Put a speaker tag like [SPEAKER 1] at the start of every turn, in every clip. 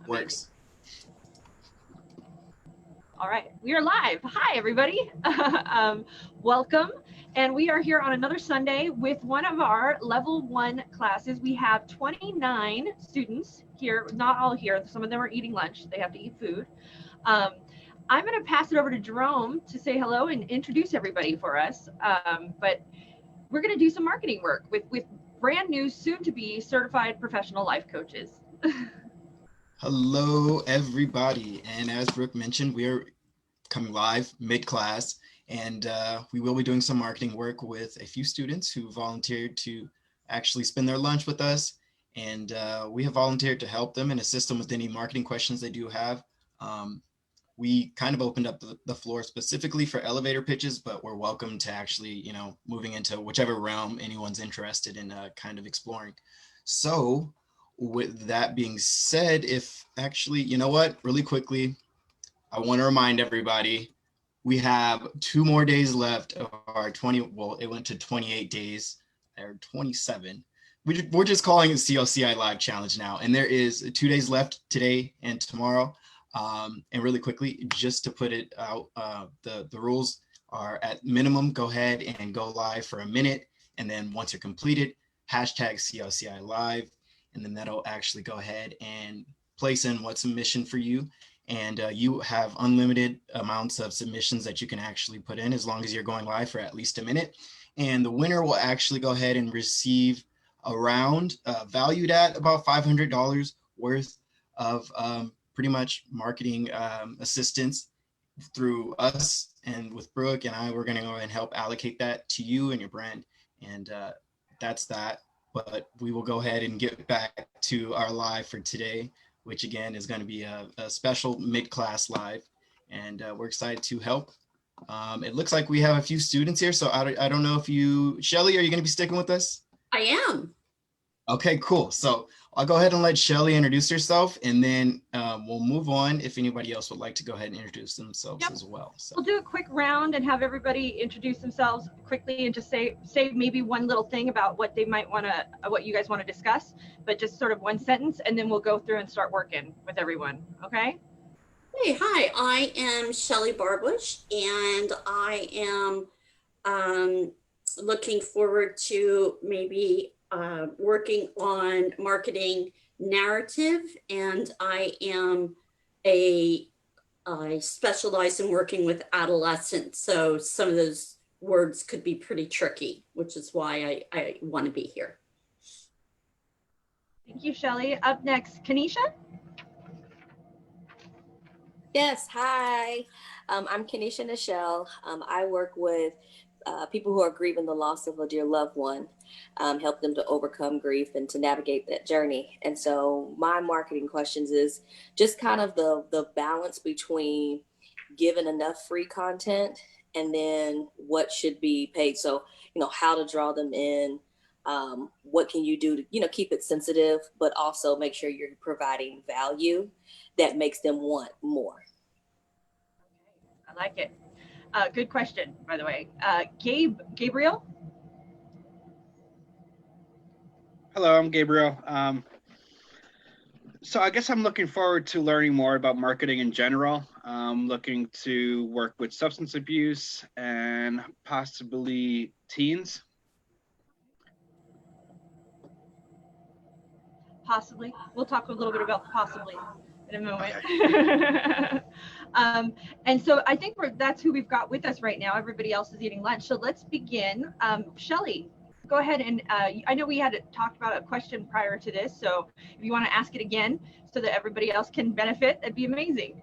[SPEAKER 1] Amazing.
[SPEAKER 2] Works.
[SPEAKER 1] All right, we are live. Hi, everybody. Welcome. And we are here on another Sunday with one of our level 1 classes. We have 29 students here, not all here. Some of them are eating lunch. They have to eat food. Um, I'm going to pass it over to Jerome to say hello and introduce everybody for us. But we're going to do some marketing work with brand new, soon to be certified professional life coaches.
[SPEAKER 2] Hello, everybody. And as Brooke mentioned, we are coming live mid-class, and we will be doing some marketing work with a few students who volunteered to actually spend their lunch with us. And we have volunteered to help them and assist them with any marketing questions they do have. We kind of opened up the floor specifically for elevator pitches, but we're welcome to actually, moving into whichever realm anyone's interested in kind of exploring. So with that being said, if actually, you know what, really quickly, I want to remind everybody we have 2 more days left of our 20, well, it went to 28 days or 27. We're just calling it CLCI Live Challenge now. And there is 2 days left today and tomorrow. And really quickly, just to put it out, the rules are at minimum, go ahead and go live for a minute. And then once you're completed, hashtag CLCI Live. And then that'll actually go ahead and place in what submission for you. And you have unlimited amounts of submissions that you can actually put in as long as you're going live for at least a minute. And the winner will actually go ahead and receive a round valued at about $500 worth of pretty much marketing assistance through us. And with Brooke and I, we're going to go ahead and help allocate that to you and your brand. And that's that. But we will go ahead and get back to our live for today, which again is going to be a special mid-class live, and we're excited to help. It looks like we have a few students here, so I don't know if Shelly, are you going to be sticking with us?
[SPEAKER 3] I am.
[SPEAKER 2] Okay, cool. So I'll go ahead and let Shelly introduce herself, and then we'll move on if anybody else would like to go ahead and introduce themselves as well. So
[SPEAKER 1] we'll do a quick round and have everybody introduce themselves quickly and just say maybe one little thing about what they might want to, what you guys want to discuss, but just sort of one sentence, and then we'll go through and start working with everyone. Okay?
[SPEAKER 3] Hey, hi. I am Shelly Barbush, and I am looking forward to maybe working on marketing narrative, and I specialize in working with adolescents, so some of those words could be pretty tricky, which is why I want to be here.
[SPEAKER 1] Thank you, Shelly. Up next, Kanisha.
[SPEAKER 4] Yes, hi. I'm Kenesha Nichelle. I work with people who are grieving the loss of a dear loved one, help them to overcome grief and to navigate that journey. And so my marketing questions is just kind of the balance between giving enough free content and then what should be paid. So, how to draw them in, what can you do to, keep it sensitive, but also make sure you're providing value that makes them want more.
[SPEAKER 1] I like it. Good question, by the way. Gabriel?
[SPEAKER 5] Hello, I'm Gabriel. So I guess I'm looking forward to learning more about marketing in general. I'm looking to work with substance abuse and possibly teens.
[SPEAKER 1] Possibly. We'll talk a little bit about possibly in a moment.
[SPEAKER 5] Okay.
[SPEAKER 1] And so I think that's who we've got with us right now. Everybody else is eating lunch. So let's begin. Shelly, go ahead. And I know we had talked about a question prior to this. So if you want to ask it again so that everybody else can benefit, that'd be amazing.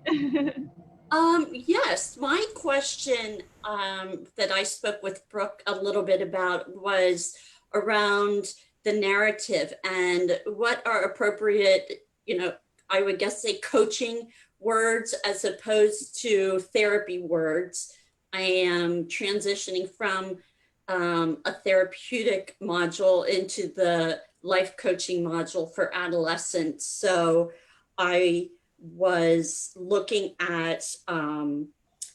[SPEAKER 3] Yes, my question that I spoke with Brooke a little bit about was around the narrative and what are appropriate, I would guess say coaching words as opposed to therapy words. I am transitioning from a therapeutic module into the life coaching module for adolescents. So I was looking at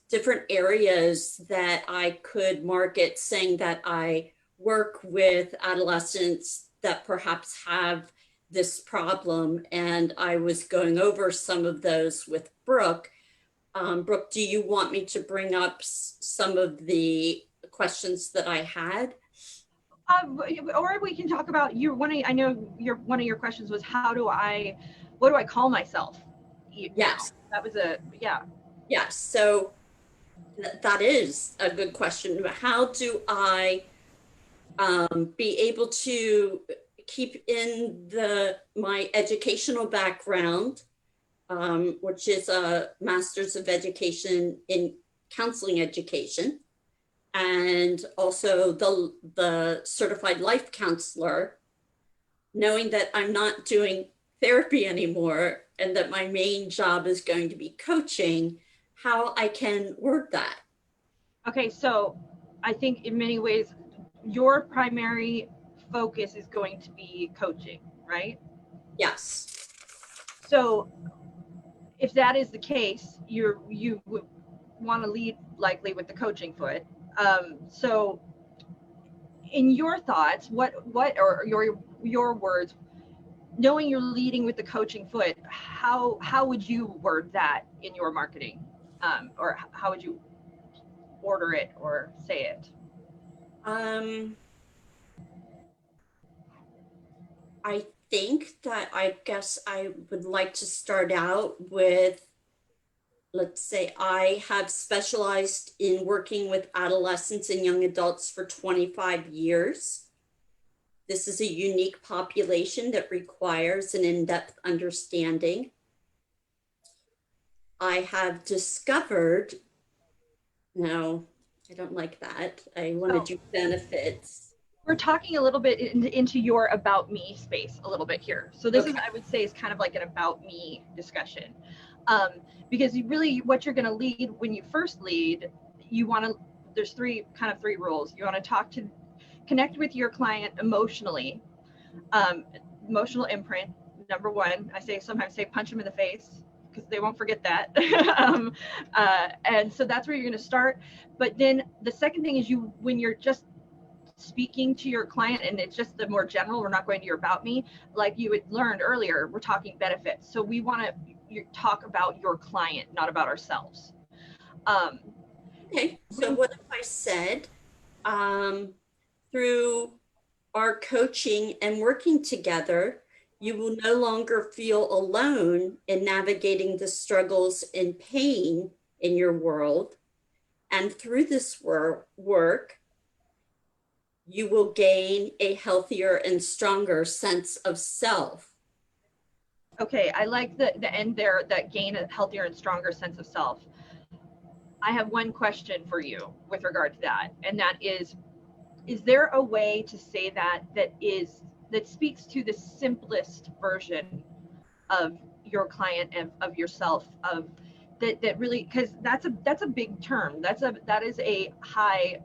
[SPEAKER 3] different areas that I could market, saying that I work with adolescents that perhaps have this problem, and I was going over some of those with Brooke. Brooke, do you want me to bring up some of the questions that I had?
[SPEAKER 1] Or we can talk about I know one of your questions was what do I call myself?
[SPEAKER 3] Yes.
[SPEAKER 1] That was
[SPEAKER 3] Yes. So that is a good question. How do I be able to keep in my educational background, which is a Master's of Education in Counseling Education, and also the Certified Life Counselor, knowing that I'm not doing therapy anymore and that my main job is going to be coaching, how I can word that.
[SPEAKER 1] Okay, so I think in many ways, your primary focus is going to be coaching, right?
[SPEAKER 3] Yes.
[SPEAKER 1] So if that is the case, you would want to lead likely with the coaching foot. So in your thoughts, what or your words, knowing you're leading with the coaching foot, how would you word that in your marketing? Or how would you order it or say it?
[SPEAKER 3] I think that I guess I would like to start out with, let's say I have specialized in working with adolescents and young adults for 25 years. This is a unique population that requires an in-depth understanding. I have discovered, no, I don't like that. I want to do benefits.
[SPEAKER 1] We're talking a little bit into your about me space a little bit here. So this is, I would say, is kind of like an about me discussion. Because what you're going to lead when you first lead, there's three rules. You want to connect with your client emotionally, emotional imprint, number one. Sometimes say punch them in the face because they won't forget that. And so that's where you're going to start. But then the second thing is when you're just speaking to your client and it's just the more general, we're not going to your about me, like you had learned earlier, we're talking benefits. So we want to talk about your client, not about ourselves.
[SPEAKER 3] Okay, so what if I said, through our coaching and working together, you will no longer feel alone in navigating the struggles and pain in your world. And through this work, you will gain a healthier and stronger sense of self.
[SPEAKER 1] Okay, I like the end there, that gain a healthier and stronger sense of self. I have one question for you with regard to that, and that is there a way to say that speaks to the simplest version of your client and of yourself, of that really, because that's a big term, that is a high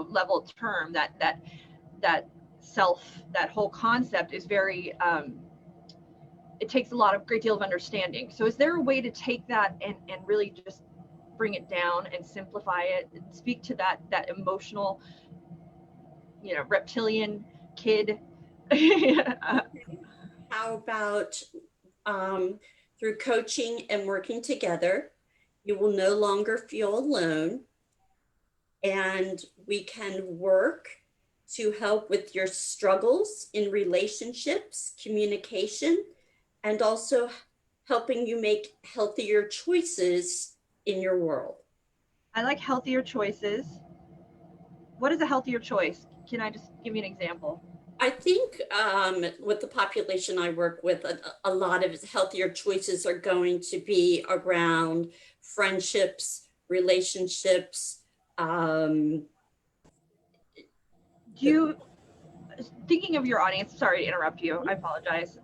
[SPEAKER 1] level term, that self, that whole concept is very it takes a great deal of understanding. So is there a way to take that and really just bring it down and simplify it and speak to that emotional, reptilian kid?
[SPEAKER 3] How about through coaching and working together, you will no longer feel alone, and we can work to help with your struggles in relationships, communication, and also helping you make healthier choices in your world.
[SPEAKER 1] I like healthier choices. What is a healthier choice? Can I just give you an example?
[SPEAKER 3] I think with the population I work with, a lot of healthier choices are going to be around friendships, relationships.
[SPEAKER 1] Thinking of your audience, sorry to interrupt you, I apologize.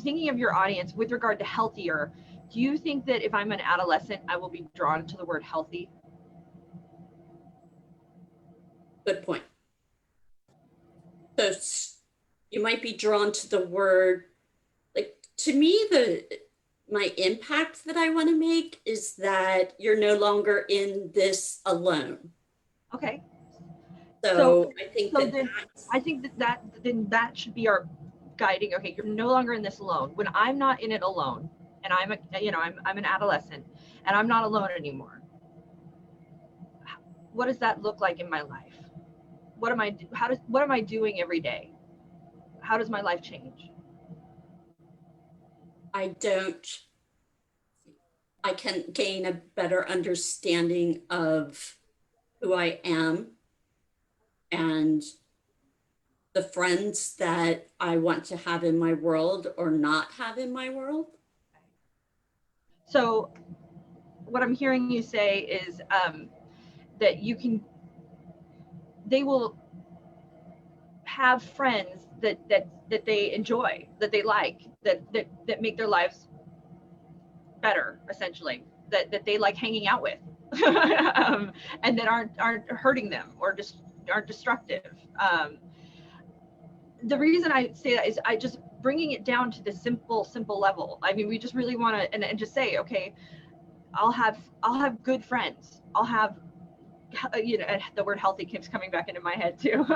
[SPEAKER 1] Thinking of your audience with regard to healthier, do you think that if I'm an adolescent, I will be drawn to the word healthy?
[SPEAKER 3] Good point. So you might be drawn to the word, like, to me, my impact that I want to make is that you're no longer in this alone.
[SPEAKER 1] Okay.
[SPEAKER 3] So I think
[SPEAKER 1] that should be our guiding, okay, you're no longer in this alone. When I'm not in it alone, and I'm an adolescent and I'm not alone anymore, what does that look like in my life? What am I doing every day? How does my life change?
[SPEAKER 3] I can gain a better understanding of who I am and the friends that I want to have in my world or not have in my world.
[SPEAKER 1] So what I'm hearing you say is that they will have friends that they enjoy, that they like, that make their lives better, essentially, that they like hanging out with, and that aren't hurting them or just aren't destructive. The reason I say that is I just bringing it down to the simple level. I mean, we just really want to and just say, okay, I'll have good friends. I'll have, the word healthy keeps coming back into my head too.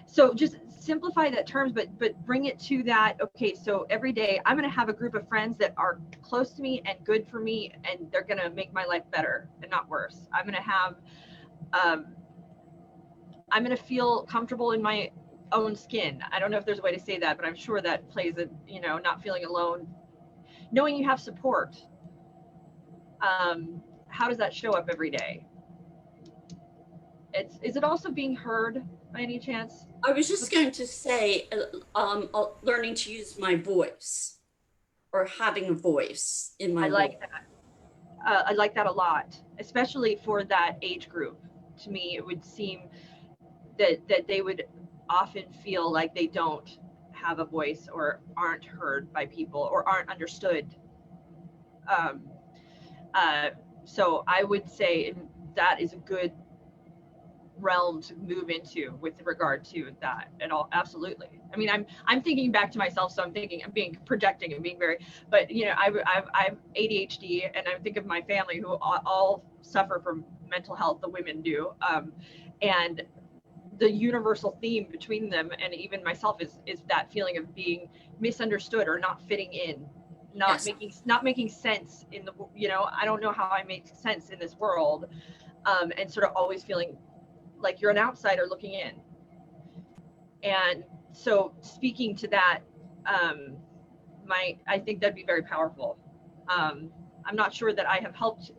[SPEAKER 1] So just simplify that terms, but bring it to that. Okay, so every day I'm going to have a group of friends that are close to me and good for me, and they're going to make my life better and not worse. I'm going to have, I'm going to feel comfortable in my own skin. I don't know if there's a way to say that, but I'm sure that plays a, not feeling alone, knowing you have support. How does that show up every day? Is it also being heard by any chance?
[SPEAKER 3] I was just going to say, learning to use my voice or having a voice in my
[SPEAKER 1] I like
[SPEAKER 3] world.
[SPEAKER 1] that. I like that a lot, especially for that age group. To me, it would seem that they would often feel like they don't have a voice or aren't heard by people or aren't understood. So I would say that is a good realm to move into with regard to that at all. Absolutely. I mean, I'm thinking back to myself, so I'm being projecting and being very, but I've ADHD, and I think of my family who all suffer from mental health. The women do, and the universal theme between them and even myself is that feeling of being misunderstood or not fitting in, not making sense in the, I don't know how I make sense in this world, and sort of always feeling like you're an outsider looking in. And so speaking to that, I think that'd be very powerful. I'm not sure that I have helped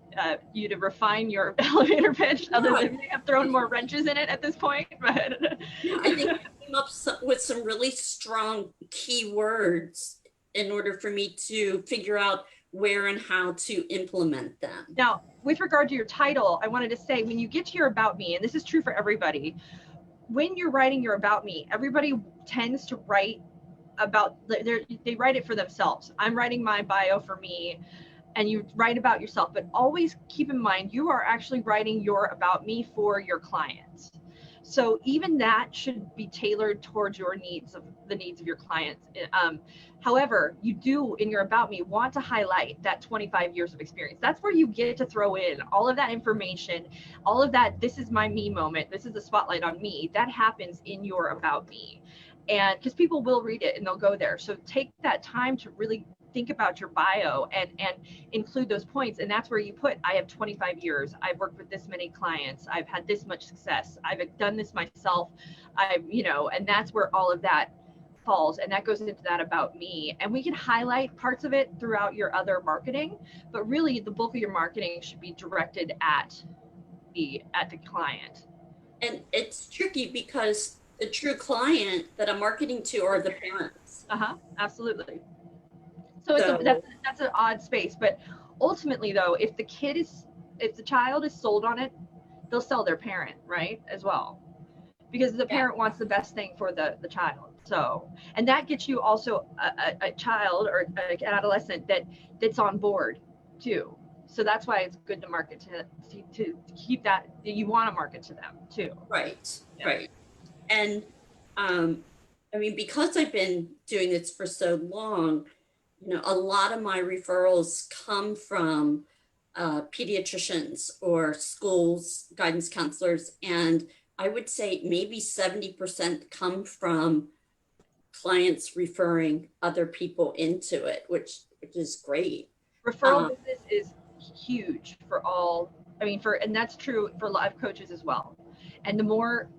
[SPEAKER 1] you to refine your elevator pitch, other than I have thrown more wrenches in it at this point. But
[SPEAKER 3] I think you came up with some really strong keywords in order for me to figure out where and how to implement them.
[SPEAKER 1] Now, with regard to your title, I wanted to say, when you get to your About Me, and this is true for everybody, when you're writing your About Me, everybody tends to write about, they write it for themselves. I'm writing my bio for me, and you write about yourself, but always keep in mind, you are actually writing your About Me for your clients. So even that should be tailored towards the needs of your clients. However, you do in your About Me want to highlight that 25 years of experience. That's where you get to throw in all of that information, all of that, this is my me moment, this is the spotlight on me, that happens in your About Me. And because people will read it and they'll go there. So take that time to really think about your bio and include those points. And that's where you put, I have 25 years. I've worked with this many clients. I've had this much success. I've done this myself. And that's where all of that falls. And that goes into that About Me. And we can highlight parts of it throughout your other marketing, but really the bulk of your marketing should be directed at the client.
[SPEAKER 3] And it's tricky because the true client that I'm marketing to are the parents.
[SPEAKER 1] Absolutely. So that's an odd space, but ultimately though, if the child is sold on it, they'll sell their parent, right, as well, because the parent wants the best thing for the child. So, and that gets you also a child or an adolescent that's on board too. So that's why it's good to market to keep that you want to market to them too.
[SPEAKER 3] Right. And I mean, because I've been doing this for so long, a lot of my referrals come from pediatricians or schools, guidance counselors, and I would say maybe 70% come from clients referring other people into it, which is great.
[SPEAKER 1] Referral business is huge for all, I mean, and that's true for life coaches as well. And the more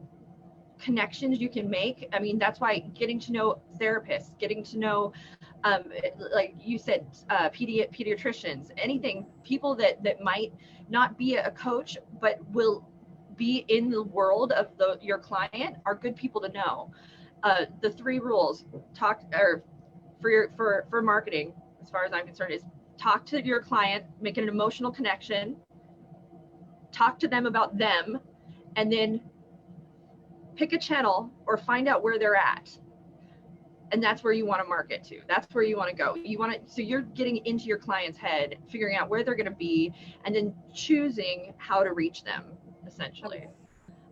[SPEAKER 1] connections you can make, I mean, that's why getting to know therapists, getting to know, like you said, pediatricians, anything, people that might not be a coach, but will be in the world of your client are good people to know. The 3 rules for marketing, as far as I'm concerned, is talk to your client, make an emotional connection, talk to them about them, and then pick a channel or find out where they're at. And that's where you want to market to. That's where you want to go. So you're getting into your client's head, figuring out where they're going to be, and then choosing how to reach them, essentially.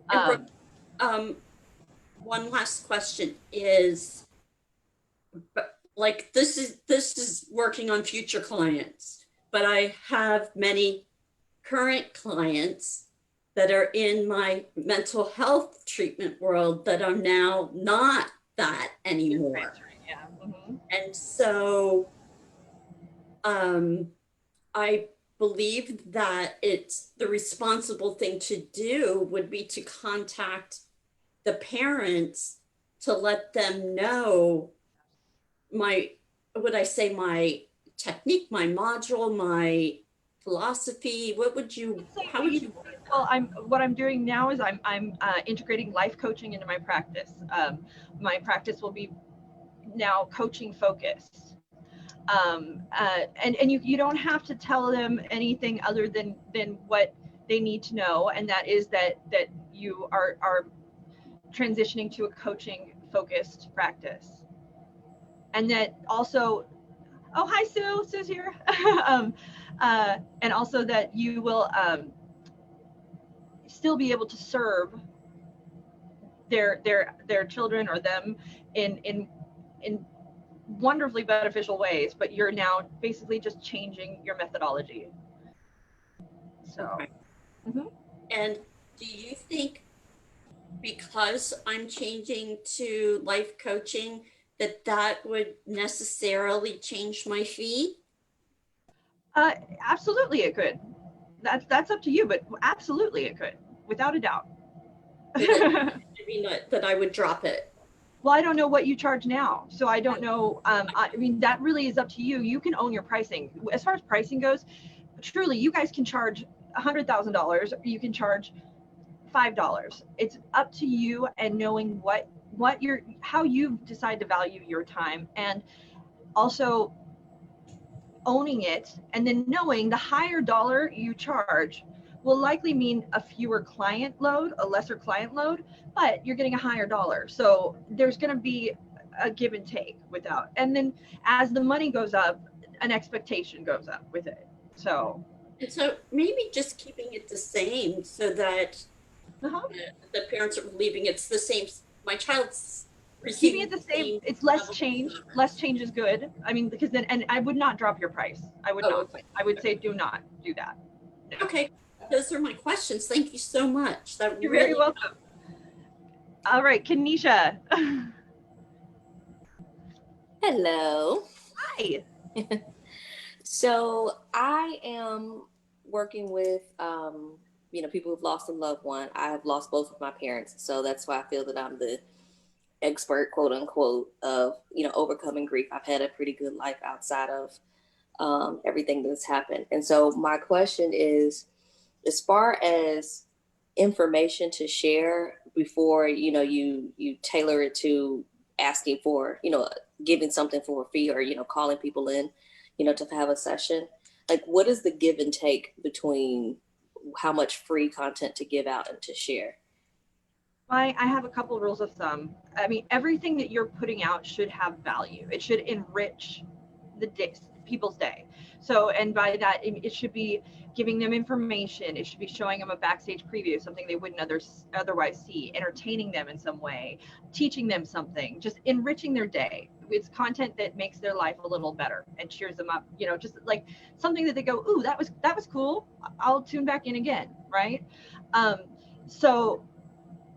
[SPEAKER 3] And one last question is, like, this is working on future clients, but I have many current clients that are in my mental health treatment world that are now not that anymore.
[SPEAKER 1] Yeah. Mm-hmm.
[SPEAKER 3] And so I believe that it's the responsible thing to do would be to contact the parents to let them know my technique, my module, my philosophy. How would you?
[SPEAKER 1] Well, what I'm doing now is I'm integrating life coaching into my practice. My practice will be now coaching focused. And you don't have to tell them anything other than what they need to know, and that is that you are transitioning to a coaching focused practice. And that also, oh, hi Sue, Sue's here. And also that you will still be able to serve their children or them in wonderfully beneficial ways, but you're now basically just changing your methodology. So.
[SPEAKER 3] Okay.
[SPEAKER 1] Mm-hmm.
[SPEAKER 3] And do you think, because I'm changing to life coaching, that would necessarily change my fee?
[SPEAKER 1] Absolutely it could. That's up to you, but absolutely it could, without a doubt.
[SPEAKER 3] I mean, that I would drop it.
[SPEAKER 1] Well, I don't know what you charge now, so I don't know. I mean, that really is up to you. You can own your pricing. As far as pricing goes, truly, you guys can charge $100,000. You can charge $5. It's up to you and knowing how you decide to value your time, and also owning it, and then knowing the higher dollar you charge will likely mean a lesser client load, but you're getting a higher dollar. So there's going to be a give and take and then as the money goes up, an expectation goes up with it. So
[SPEAKER 3] maybe just keeping it the same so that the parents are believing it's the same. My child's
[SPEAKER 1] keeping it the same. It's less change. Less change is good. I mean, because then, and I would not drop your price. I would not. Okay. I would say do not do that. No.
[SPEAKER 3] Okay. Those are my questions. Thank you so much.
[SPEAKER 1] You're very welcome. All right, Kenesha.
[SPEAKER 4] Hello.
[SPEAKER 1] Hi.
[SPEAKER 4] So I am working with, people who've lost a loved one. I have lost both of my parents. So that's why I feel that I'm the expert, quote unquote, of, overcoming grief. I've had a pretty good life outside of everything that's happened. And so my question is, as far as information to share before, you tailor it to asking for, giving something for a fee or, calling people in, to have a session, like what is the give and take between how much free content to give out and to share?
[SPEAKER 1] I have a couple rules of thumb. I mean, everything that you're putting out should have value. It should enrich people's day. So, and by that, it should be giving them information. It should be showing them a backstage preview, something they wouldn't otherwise see, entertaining them in some way, teaching them something, just enriching their day. It's content that makes their life a little better and cheers them up, just like something that they go, ooh, that was cool. I'll tune back in again, right? So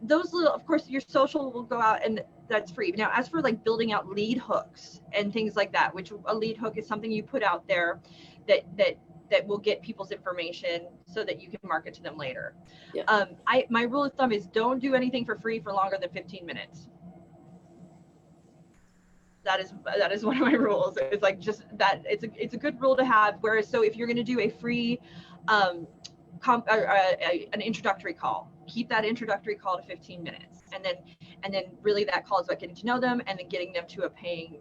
[SPEAKER 1] those little, of course, your social will go out, and that's free. Now, as for like building out lead hooks and things like that, which a lead hook is something you put out there that will get people's information so that you can market to them later.
[SPEAKER 4] Yeah.
[SPEAKER 1] My rule of thumb is don't do anything for free for longer than 15 minutes. That is one of my rules. It's like just that it's a good rule to have. Whereas, so if you're going to do a free an introductory call, keep that introductory call to 15 minutes, and then really that call is about getting to know them and then getting them to a paying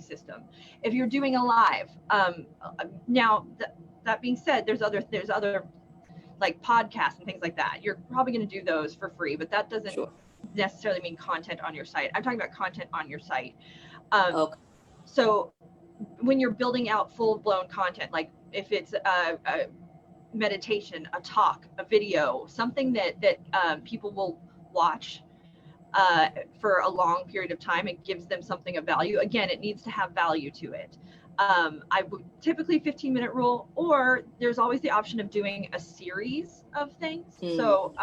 [SPEAKER 1] system. If you're doing a live, now that being said, there's other like podcasts and things like that. You're probably going to do those for free, but that doesn't
[SPEAKER 4] Sure.
[SPEAKER 1] necessarily mean content on your site. I'm talking about content on your site.
[SPEAKER 4] Okay.
[SPEAKER 1] So when you're building out full-blown content, like if it's a meditation, a talk, a video, something that people will watch for a long period of time, it gives them something of value. Again, it needs to have value to it. I would typically 15-minute rule, or there's always the option of doing a series of things. So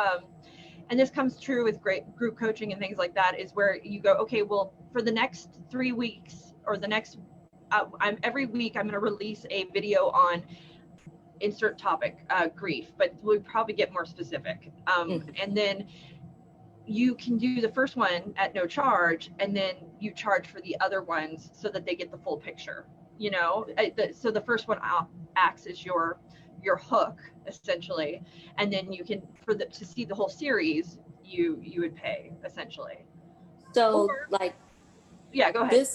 [SPEAKER 1] and this comes true with great group coaching and things like that, is where you go, okay, well, for the next 3 weeks or the next, every week I'm going to release a video on insert topic, grief, but we'll probably get more specific. And then you can do the first one at no charge, and then you charge for the other ones so that they get the full picture, you know? So the first one acts as your hook, essentially, and then you can, to see the whole series, you would pay, essentially.
[SPEAKER 4] So like,
[SPEAKER 1] yeah, go ahead.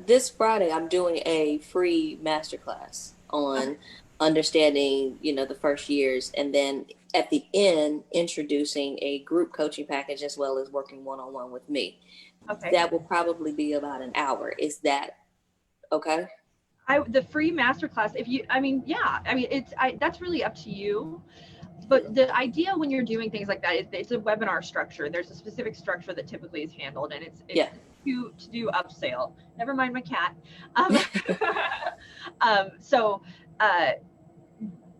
[SPEAKER 4] This Friday I'm doing a free masterclass on understanding, the first years, and then at the end introducing a group coaching package as well as working one-on-one with me.
[SPEAKER 1] Okay.
[SPEAKER 4] That will probably be about an hour. Is that okay?
[SPEAKER 1] The free masterclass, that's really up to you. But the idea when you're doing things like that is it's a webinar structure. There's a specific structure that typically is handled, and it's to do upsell. Never mind my cat.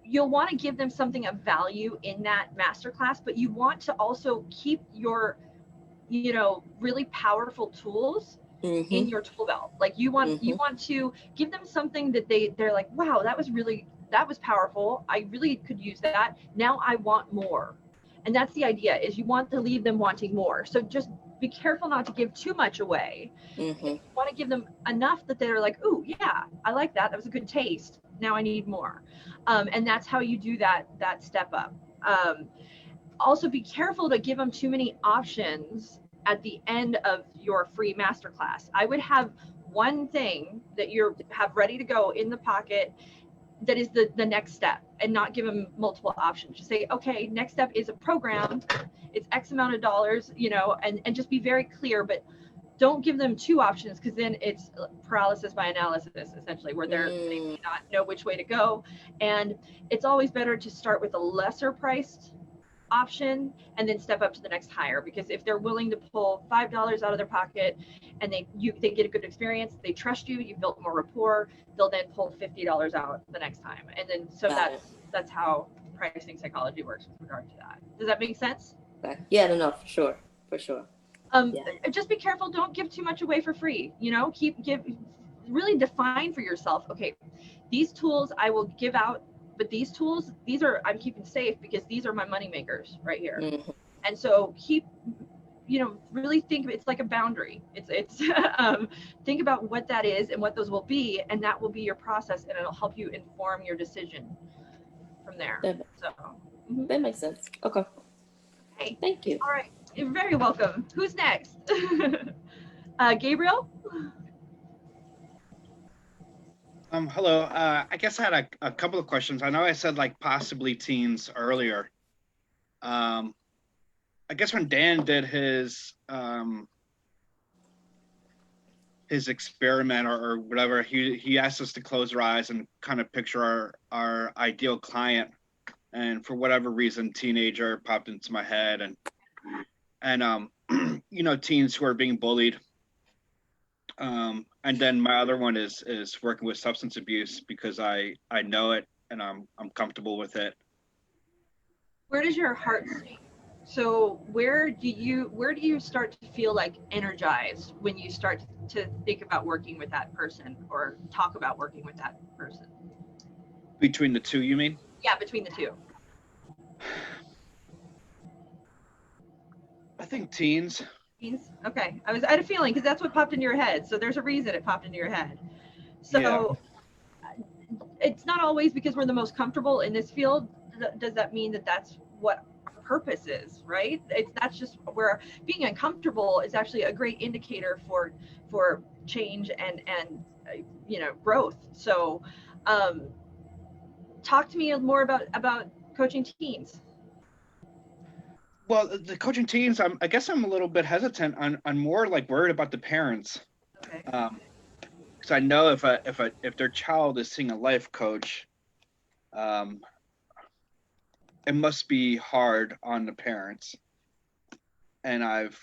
[SPEAKER 1] You'll want to give them something of value in that masterclass, but you want to also keep your, really powerful tools in your tool belt. Like you want to give them something that they're like, wow, that was powerful. I really could use that. Now I want more. And that's the idea, is you want to leave them wanting more. So just be careful not to give too much away. You want to give them enough that they're like, ooh, yeah, I like that. That was a good taste. Now I need more. And that's how you do that step up. Also be careful to give them too many options at the end of your free masterclass. I would have one thing that you have ready to go in the pocket that is the next step, and not give them multiple options. Just say, okay, next step is a program. It's X amount of dollars, and just be very clear, but don't give them two options, because then it's paralysis by analysis, essentially, where they may not know which way to go. And it's always better to start with a lesser priced option and then step up to the next higher, because if they're willing to pull $5 out of their pocket and they get a good experience, they trust you, you've built more rapport, they'll then pull $50 out the next time. And then that's how pricing psychology works with regard to that. Does that make sense?
[SPEAKER 4] Okay. Yeah, no, for sure.
[SPEAKER 1] Just be careful, don't give too much away for free. Really define for yourself, okay, these tools I will give out, but these tools, I'm keeping safe because these are my money makers right here. And so keep, really think of it, it's like a boundary. It's think about what that is and what those will be, and that will be your process, and it'll help you inform your decision from there.
[SPEAKER 4] That makes sense. Okay.
[SPEAKER 1] Hey,
[SPEAKER 4] thank you.
[SPEAKER 1] All right, you're very welcome. Who's next? Gabriel?
[SPEAKER 5] Hello. I guess I had a couple of questions. I know I said like possibly teens earlier. I guess when Dan did his experiment or whatever, he asked us to close our eyes and kind of picture our ideal client. And for whatever reason, teenager popped into my head, and teens who are being bullied. And then my other one is working with substance abuse, because I know it and I'm comfortable with it.
[SPEAKER 1] Where does your heart So where do you start to feel like energized when you start to think about working with that person or talk about working with that person?
[SPEAKER 5] Between the two, you mean?
[SPEAKER 1] Yeah, between the two.
[SPEAKER 5] I think teens.
[SPEAKER 1] Teens? Okay. I had a feeling because that's what popped into your head. So there's a reason it popped into your head. So
[SPEAKER 5] Yeah.
[SPEAKER 1] it's not always because we're the most comfortable in this field. Does that mean that that's what our purpose is, right? That's just where being uncomfortable is actually a great indicator for change and growth. So talk to me more about coaching teens.
[SPEAKER 5] Well, the coaching teens, I guess I'm a little bit hesitant on more like worried about the parents.
[SPEAKER 1] Okay.
[SPEAKER 5] Because I know if their child is seeing a life coach, it must be hard on the parents. And I've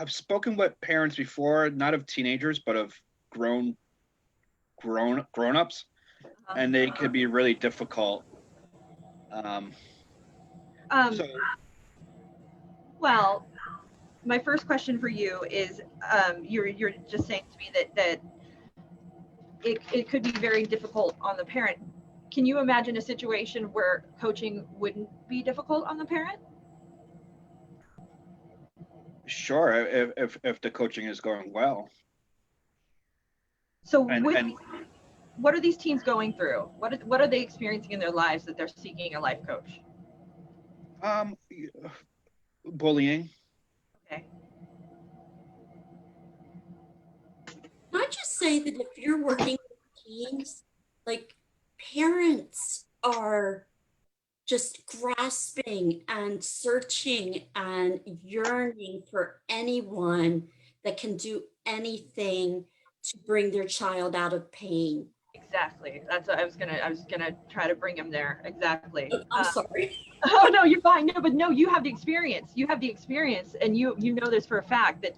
[SPEAKER 5] spoken with parents before, not of teenagers, but of grown-ups, and they could be really difficult.
[SPEAKER 1] Well, my first question for you is, you're just saying to me that it could be very difficult on the parent. Can you imagine a situation where coaching wouldn't be difficult on the parent?
[SPEAKER 5] Sure, if the coaching is going well.
[SPEAKER 1] So what are these teens going through? What are they experiencing in their lives that they're seeking a life coach?
[SPEAKER 5] Bullying.
[SPEAKER 1] Okay.
[SPEAKER 3] Can I just say that if you're working with teens, like parents are just grasping and searching and yearning for anyone that can do anything to bring their child out of pain.
[SPEAKER 1] Exactly. That's what I was gonna try to bring him there. Exactly.
[SPEAKER 3] I'm sorry.
[SPEAKER 1] Oh no, you're fine. No, but no, you have the experience. You have the experience, and you know this for a fact that,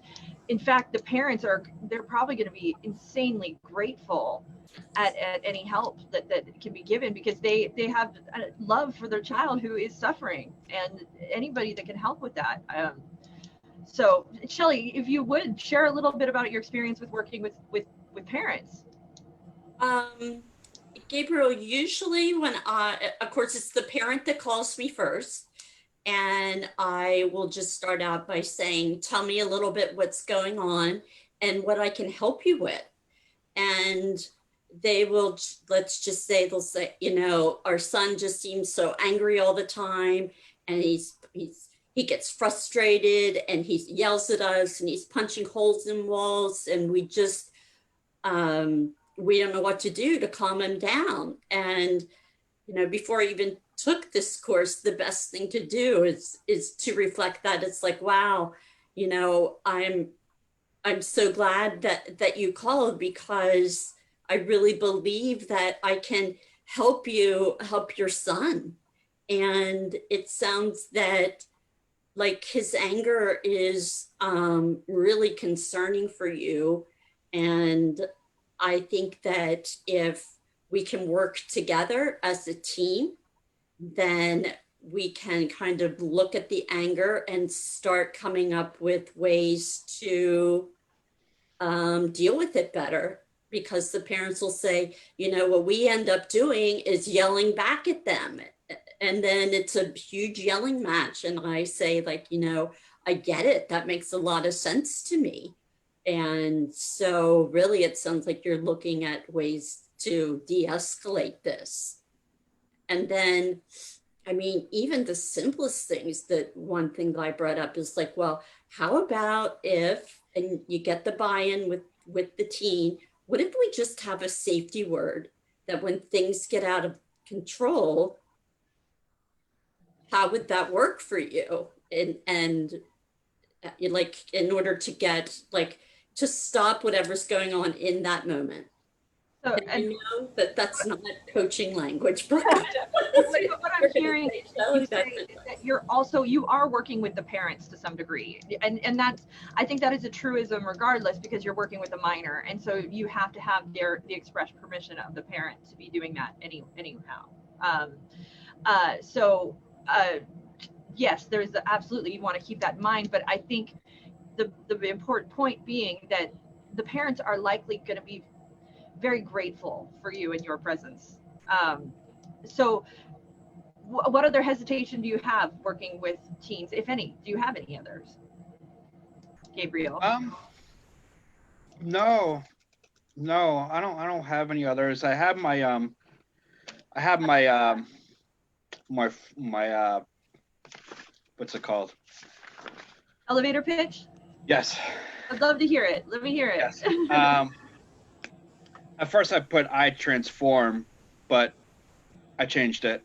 [SPEAKER 1] in fact, the parents they're probably going to be insanely grateful at any help that can be given, because they have a love for their child who is suffering, and anybody that can help with that. So Shelly, if you would share a little bit about your experience with working with parents.
[SPEAKER 3] Gabriel, usually when of course, it's the parent that calls me first, and I will just start out by saying, tell me a little bit what's going on and what I can help you with. And they will, let's just say, they'll say, our son just seems so angry all the time, and he gets frustrated, and he yells at us, and he's punching holes in walls, and we just, we don't know what to do to calm him down. And, before I even took this course, the best thing to do is to reflect that. It's like, wow, I'm so glad that you called, because I really believe that I can help your son. And it sounds that like his anger is really concerning for you. And I think that if we can work together as a team, then we can kind of look at the anger and start coming up with ways to deal with it better. Because the parents will say, what we end up doing is yelling back at them. And then it's a huge yelling match. And I say, like, I get it. That makes a lot of sense to me. And so really, it sounds like you're looking at ways to de-escalate this. And then, I mean, even the simplest things, that one thing that I brought up is like, well, how about if, and you get the buy-in with the teen, what if we just have a safety word that when things get out of control, how would that work for you? And like, in order to get, like, to stop whatever's going on in that moment. So, and I know that that's not coaching language, but
[SPEAKER 1] what I'm hearing you say is that you are working with the parents to some degree, and that's, I think that is a truism regardless, because you're working with a minor, and so you have to have the express permission of the parent to be doing that anyhow. yes, there's absolutely, you want to keep that in mind, but I think the important point being that the parents are likely going to be very grateful for you and your presence. So what other hesitation do you have working with teens, if any? Do you have any others, Gabriel?
[SPEAKER 5] No, I don't have any others. I have my my what's it called?
[SPEAKER 1] Elevator pitch?
[SPEAKER 5] Yes.
[SPEAKER 1] I'd love to hear it. Let me hear it.
[SPEAKER 5] Yes. At first I put I transform, but I changed it.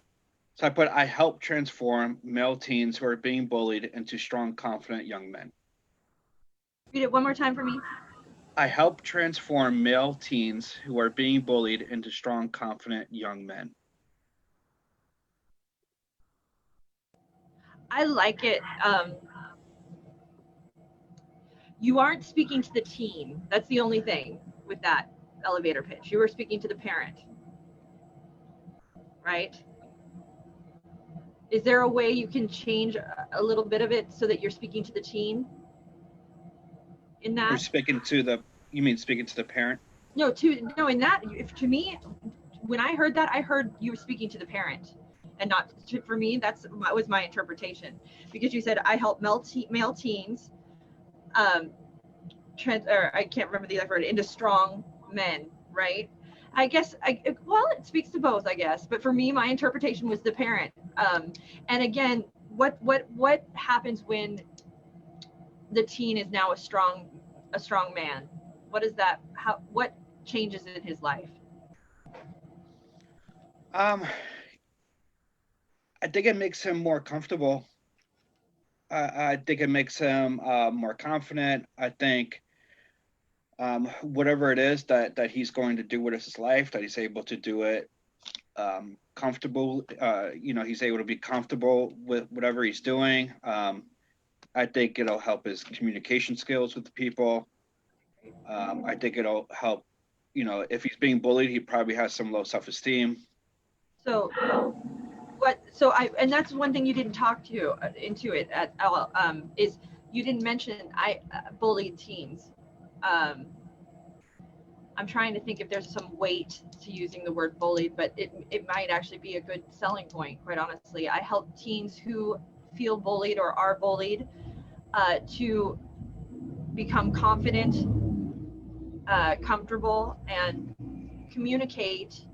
[SPEAKER 5] So I put I help transform male teens who are being bullied into strong, confident young men.
[SPEAKER 1] Read it one more time for me.
[SPEAKER 5] I help transform male teens who are being bullied into strong, confident young men.
[SPEAKER 1] I like it. You aren't speaking to the teen. That's the only thing with that elevator pitch. You were speaking to the parent, right? Is there a way you can change a little bit of it so that you're speaking to the teen in that?
[SPEAKER 5] You're speaking to the, you mean speaking to the parent?
[SPEAKER 1] No, in that, if to me, when I heard that, I heard you were speaking to the parent and not to, for me, that was my interpretation, because you said I help male teens, or I can't remember the exact word, into strong men, right? I guess, well, it speaks to both, I guess, but for me, my interpretation was the parent. And again, what happens when the teen is now a strong man? What is that? What changes in his life?
[SPEAKER 5] I think it makes him more comfortable. I think it makes him more confident. I think whatever it is that he's going to do with his life, that he's able to do it comfortable. He's able to be comfortable with whatever he's doing. I think it'll help his communication skills with the people. I think it'll help, if he's being bullied, he probably has some low self-esteem.
[SPEAKER 1] So and that's one thing you didn't talk into it at all, is you didn't mention bullied teens. I'm trying to think if there's some weight to using the word bullied, but it might actually be a good selling point, quite honestly. I help teens who feel bullied or are bullied to become confident, comfortable, and communicate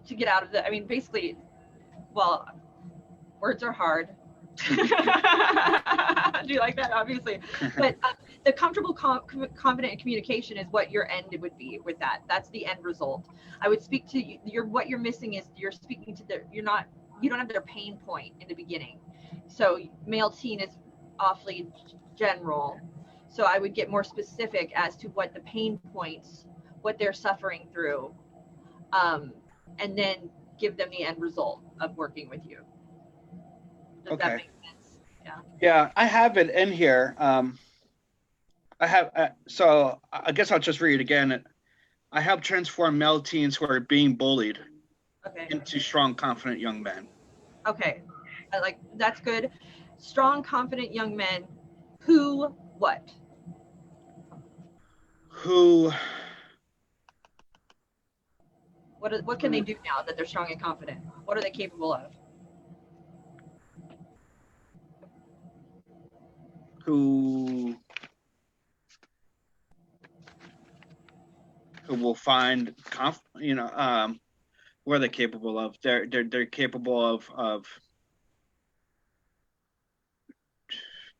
[SPEAKER 1] to get out of the, basically, well, words are hard. Do you like that? Obviously. But the comfortable, confident communication is what your end would be with that. That's the end result. I would speak to what you're missing is you're speaking to you don't have their pain point in the beginning. So male teen is awfully general. So I would get more specific as to what the pain points, what they're suffering through, and then give them the end result of working with you. Does that make sense? Yeah.
[SPEAKER 5] Yeah, I have it in here. So I guess I'll just read it again. I help transform male teens who are being bullied into strong, confident young men.
[SPEAKER 1] Okay, that's good. Strong, confident young men who what? What can they do now that they're strong and confident? What are they capable of?
[SPEAKER 5] Who will find what are they capable of? They're capable of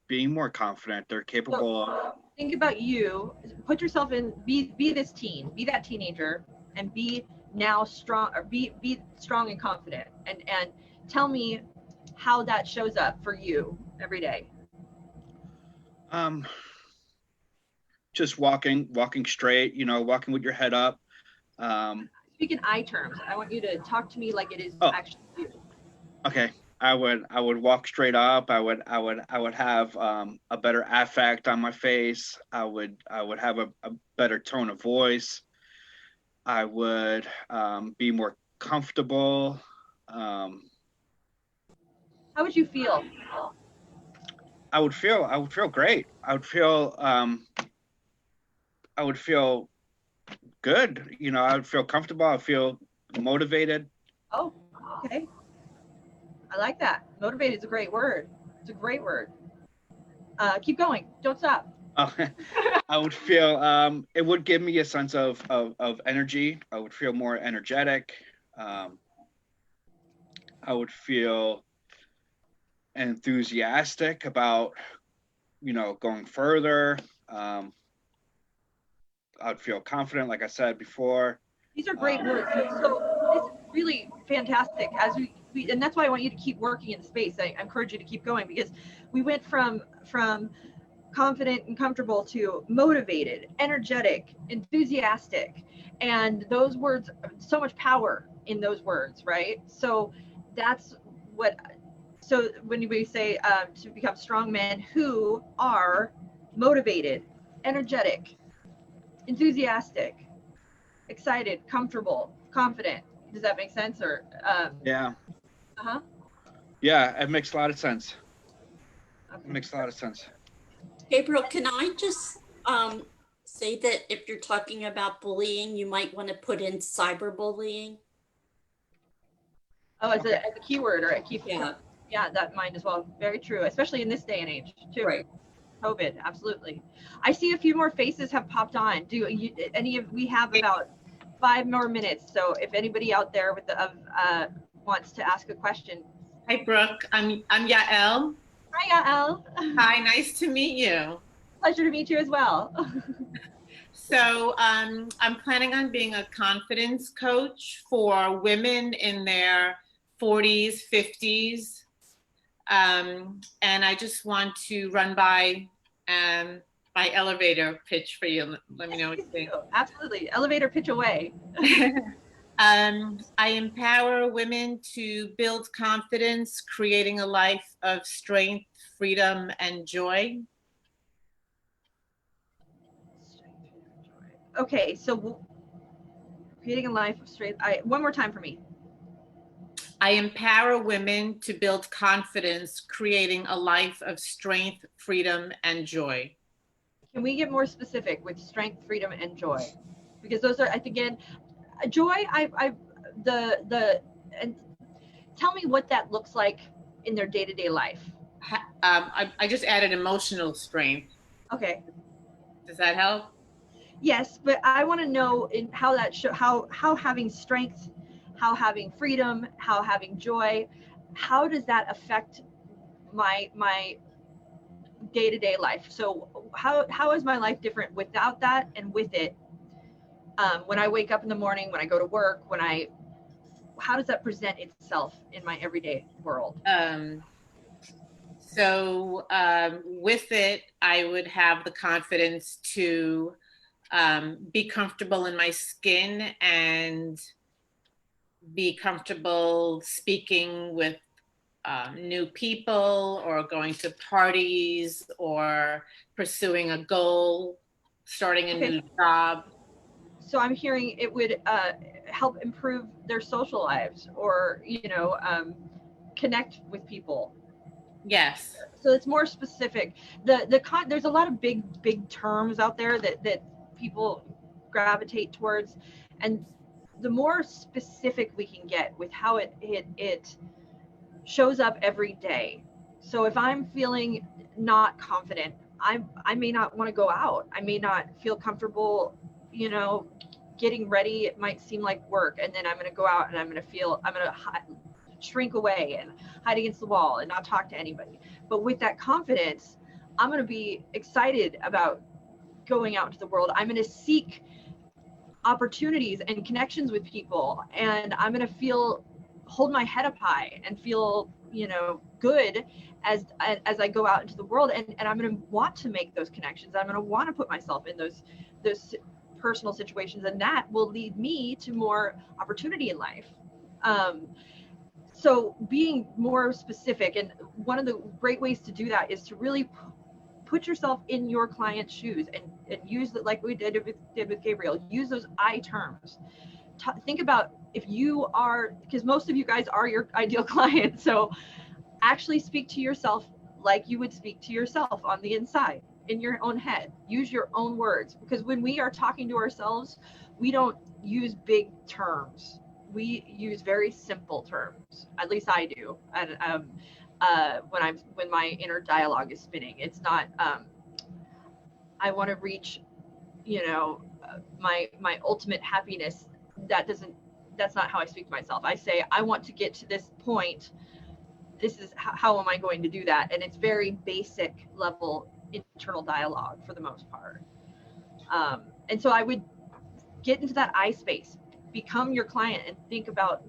[SPEAKER 5] being more confident. They're capable of.
[SPEAKER 1] Think about you. Put yourself in. Be this teen. Be that teenager, and be now strong. Or be strong and confident. And tell me how that shows up for you every day.
[SPEAKER 5] Just walking straight. Walking with your head up.
[SPEAKER 1] Speak in I terms. I want you to talk to me like it is actually you.
[SPEAKER 5] Okay. I would walk straight up. I would have a better affect on my face. I would have a better tone of voice. I would be more comfortable.
[SPEAKER 1] How would you feel?
[SPEAKER 5] I would feel great. I would feel good. You know, I would feel comfortable. I would feel motivated.
[SPEAKER 1] Oh, okay. I like that. Motivated is a great word. It's a great word. Keep going. Don't stop.
[SPEAKER 5] I would feel it would give me a sense of energy. I would feel more energetic. I would feel enthusiastic about, you know, going further. I'd feel confident, like I said before.
[SPEAKER 1] These are great words. So this is really fantastic. As we and that's why I want you to keep working in the space. I encourage you to keep going, because we went from confident and comfortable to motivated, energetic, enthusiastic, and those words, so much power in those words, right? So that's what. So when we say to become strong men who are motivated, energetic, enthusiastic, excited, comfortable, confident. Does that make sense? Or
[SPEAKER 5] Yeah.
[SPEAKER 1] uh-huh.
[SPEAKER 5] Yeah, it makes a lot of sense.
[SPEAKER 1] Okay.
[SPEAKER 5] It makes a lot of sense.
[SPEAKER 3] Gabriel, can I just say that if you're talking about bullying, you might want to put in cyberbullying?
[SPEAKER 1] Oh, as a keyword or a key.
[SPEAKER 3] Yeah.
[SPEAKER 1] Yeah, that mind as well. Very true, especially in this day and age too.
[SPEAKER 3] Right.
[SPEAKER 1] COVID, absolutely. I see a few more faces have popped on. Do you, any of, we have about 5 more minutes. So if anybody out there with the wants to ask a question.
[SPEAKER 6] Hi, Brooke. I'm Yael.
[SPEAKER 1] Hi, Yael.
[SPEAKER 6] Hi, nice to meet you.
[SPEAKER 1] Pleasure to meet you as well.
[SPEAKER 6] So I'm planning on being a confidence coach for women in their 40s, 50s. And I just want to run by my elevator pitch for you. Let me know what you think.
[SPEAKER 1] Absolutely. Elevator pitch away.
[SPEAKER 6] I empower women to build confidence, creating a life of strength, freedom, and joy.
[SPEAKER 1] Okay, so creating a life of strength. One more time for me.
[SPEAKER 6] I empower women to build confidence, creating a life of strength, freedom, and joy.
[SPEAKER 1] Can we get more specific with strength, freedom, and joy? Because those are, I think, again, joy. And tell me what that looks like in their day-to-day life.
[SPEAKER 6] I just added emotional strength.
[SPEAKER 1] Okay.
[SPEAKER 6] Does that help?
[SPEAKER 1] Yes, but I want to know in how that how having strength, how having freedom, how having joy, how does that affect my day-to-day life? So how is my life different without that and with it? When I wake up in the morning, when I go to work, how does that present itself in my everyday world?
[SPEAKER 6] With it, I would have the confidence to be comfortable in my skin and be comfortable speaking with new people or going to parties or pursuing a goal, starting a new job.
[SPEAKER 1] So I'm hearing it would help improve their social lives or, connect with people.
[SPEAKER 6] Yes.
[SPEAKER 1] So it's more specific. There's a lot of big terms out there that people gravitate towards, and the more specific we can get with how it shows up every day. So if I'm feeling not confident, I may not want to go out. I may not feel comfortable, getting ready. It might seem like work, and then I'm going to go out and I'm going to shrink away and hide against the wall and not talk to anybody. But with that confidence, I'm going to be excited about going out into the world. I'm going to seek opportunities and connections with people, and I'm going to hold my head up high and feel, good as I go out into the world. And I'm going to want to make those connections. I'm going to want to put myself in those personal situations, and that will lead me to more opportunity in life. So being more specific, and one of the great ways to do that is to really put yourself in your client's shoes and use it like we did with Gabriel. Use those I terms. Think about if you are, because most of you guys are your ideal client. So actually speak to yourself like you would speak to yourself on the inside, in your own head. Use your own words, because when we are talking to ourselves, we don't use big terms. We use very simple terms. At least I do. And when my inner dialogue is spinning, it's not I want to reach, my ultimate happiness. That's not how I speak to myself. I say, I want to get to this point. This is how am I going to do that? And it's very basic level internal dialogue for the most part. And so I would get into that I space, become your client, and think about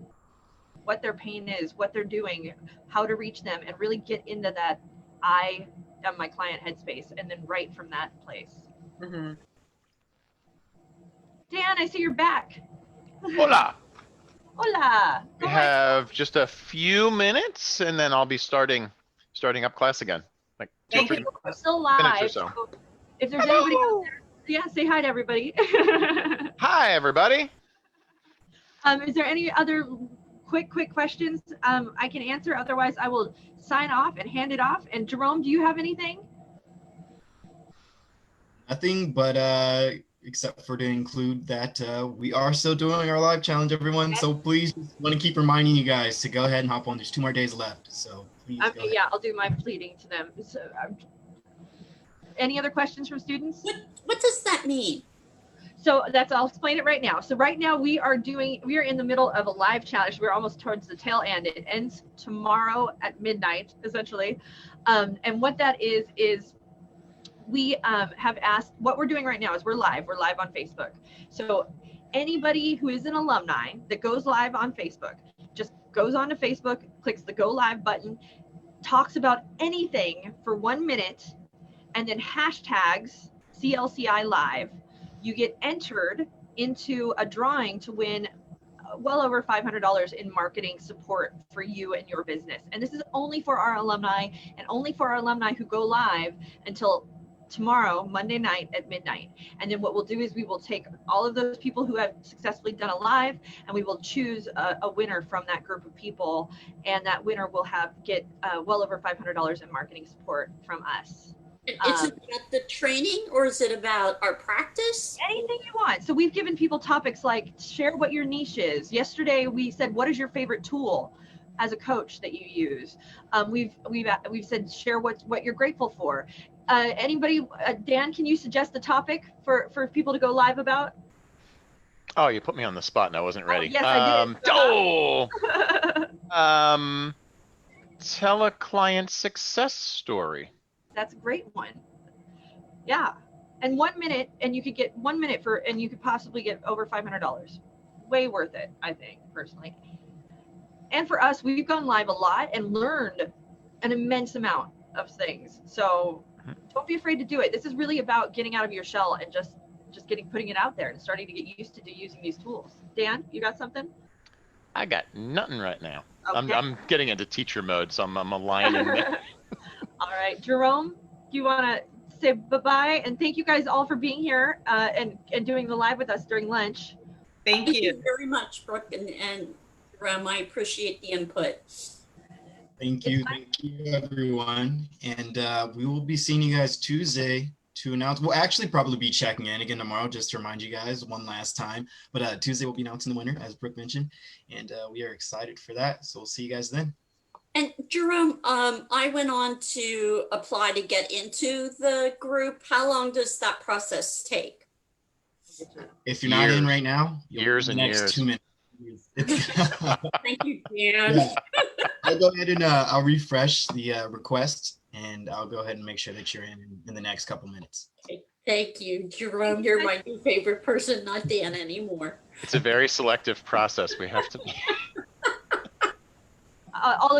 [SPEAKER 1] what their pain is, what they're doing, how to reach them, and really get into that I am my client headspace, and then write from that place.
[SPEAKER 6] Mm-hmm.
[SPEAKER 1] Dan, I see you're back.
[SPEAKER 7] Hola.
[SPEAKER 1] Hola.
[SPEAKER 7] We have just a few minutes, and then I'll be starting up class again. Like
[SPEAKER 6] Thank
[SPEAKER 7] two,
[SPEAKER 6] you.
[SPEAKER 1] We're still
[SPEAKER 7] minutes or
[SPEAKER 1] live.
[SPEAKER 7] so.
[SPEAKER 1] So if there's anybody out there, yeah, say hi to everybody.
[SPEAKER 7] Hi, everybody.
[SPEAKER 1] Is there any other quick questions I can answer? Otherwise, I will sign off and hand it off. And Jerome, do you have anything?
[SPEAKER 2] Nothing, but except for to include that we are still doing our live challenge, everyone. So please, want to keep reminding you guys to go ahead and hop on. There's 2 more days left, so please go ahead.
[SPEAKER 1] Yeah, I'll do my pleading to them. So, any other questions from students?
[SPEAKER 3] What does that mean?
[SPEAKER 1] So I'll explain it right now. So right now we are in the middle of a live challenge. We're almost towards the tail end. It ends tomorrow at midnight, essentially. And what that is we have asked, what we're doing right now is we're live on Facebook. So anybody who is an alumni that goes live on Facebook, just goes onto Facebook, clicks the go live button, talks about anything for 1 minute, and then hashtags CLCI live. You get entered into a drawing to win well over $500 in marketing support for you and your business. And this is only for our alumni, and only for our alumni who go live until tomorrow, Monday night at midnight. And then what we'll do is we will take all of those people who have successfully done a live, and we will choose a winner from that group of people. And that winner will get well over $500 in marketing support from us.
[SPEAKER 3] Is it about the training, or is it about our practice?
[SPEAKER 1] Anything you want. So we've given people topics like share what your niche is. Yesterday we said, what is your favorite tool as a coach that you use? We've said share what you're grateful for. Anybody, Dan, can you suggest a topic for people to go live about?
[SPEAKER 7] Oh, you put me on the spot and I wasn't ready.
[SPEAKER 1] Yes, I
[SPEAKER 7] did. Tell a client success story.
[SPEAKER 1] That's a great one. Yeah. And 1 minute, and you could get 1 minute and you could possibly get over $500. Way worth it, I think, personally. And for us, we've gone live a lot and learned an immense amount of things. So don't be afraid to do it. This is really about getting out of your shell and just putting it out there and starting to get used to using these tools. Dan, you got something?
[SPEAKER 7] I got nothing right now.
[SPEAKER 1] Okay.
[SPEAKER 7] I'm getting into teacher mode, so I'm aligning there.
[SPEAKER 1] All right, Jerome, do you want to say bye-bye? And thank you guys all for being here and doing the live with us during lunch.
[SPEAKER 6] Thank you.
[SPEAKER 3] very much, Brooke and Jerome. I appreciate the input.
[SPEAKER 2] Thank you, everyone. And we will be seeing you guys Tuesday to announce. We'll actually probably be checking in again tomorrow just to remind you guys one last time. But Tuesday we'll be announcing the winner, as Brooke mentioned, and we are excited for that. So we'll see you guys then.
[SPEAKER 3] And Jerome, I went on to apply to get into the group. How long does that process take?
[SPEAKER 2] If you're not in right now,
[SPEAKER 7] years and years.
[SPEAKER 2] 2 minutes.
[SPEAKER 3] Thank you, Dan.
[SPEAKER 2] Yeah. I'll go ahead and I'll refresh the request, and I'll go ahead and make sure that you're in the next couple minutes.
[SPEAKER 3] Thank you, Jerome. You're my new favorite person, not Dan anymore.
[SPEAKER 7] It's a very selective process. We have to.
[SPEAKER 1] All of